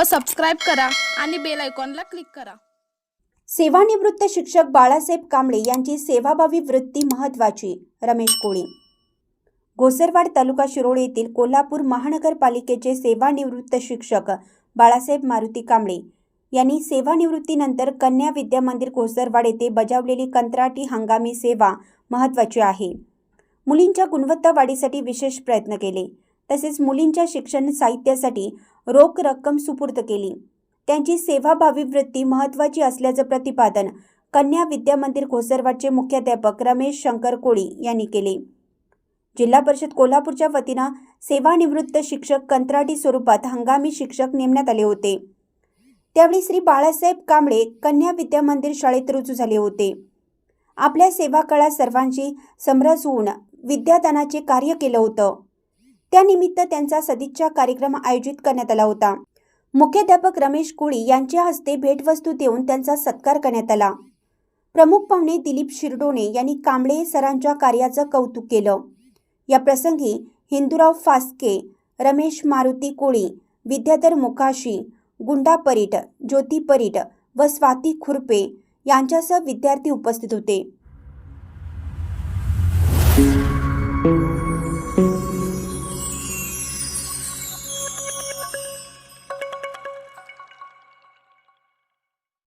व सबस्क्राईब करा आणि बेल आयकॉनला क्लिक करा। सेवानिवृत्त शिक्षक बाळासाहेब कांबळे यांची सेवाभावी वृत्ती महत्त्वाची। रमेश कोळी। घोसरवाड तालुका शिरोळ येथील कोल्हापूर महानगरपालिकेचे सेवानिवृत्त शिक्षक बाळासाहेब मारुती कांबळे यांनी सेवानिवृत्तीनंतर कन्या विद्या मंदिर घोसरवाड येथे बजावलेली कंत्राटी हंगामी सेवा महत्त्वाची आहे। मुलींच्या गुणवत्ता वाढीसाठी विशेष प्रयत्न केले, तसेच मुलींच्या शिक्षण साहित्यासाठी रोख रक्कम सुपूर्द केली। त्यांची सेवाभावी वृत्ती महत्त्वाची असल्याचे प्रतिपादन कन्या विद्या मंदिर घोसरवाडचे मुख्याध्यापक रमेश शंकर कोळी यांनी केले। जिल्हा परिषद कोल्हापूरच्या वतीने सेवानिवृत्त शिक्षक कंत्राटी स्वरूपात हंगामी शिक्षक नेमण्यात आले होते। त्यावेळी श्री बाळासाहेब कांबळे कन्या विद्या मंदिर शाळेत रुजू झाले होते। आपल्या सेवा काळात सर्वांशी समरस होऊन विद्यादानाचे कार्य केले होते। त्यानिमित्त त्यांचा सदिच्छा कार्यक्रम आयोजित करण्यात आला होता। मुख्याध्यापक रमेश कोळी यांच्या हस्ते भेटवस्तू देऊन त्यांचा सत्कार करण्यात आला। प्रमुख पाहुणे दिलीप शिरडोणे यांनी कांबळे सरांच्या कार्याचं कौतुक केलं। या प्रसंगी हिंदूराव फास्के, रमेश मारुती कोळी, विद्याधर मुकाशी, गुंडा परीट, ज्योती परीट व स्वाती खुरपे यांच्यासह विद्यार्थी उपस्थित होते।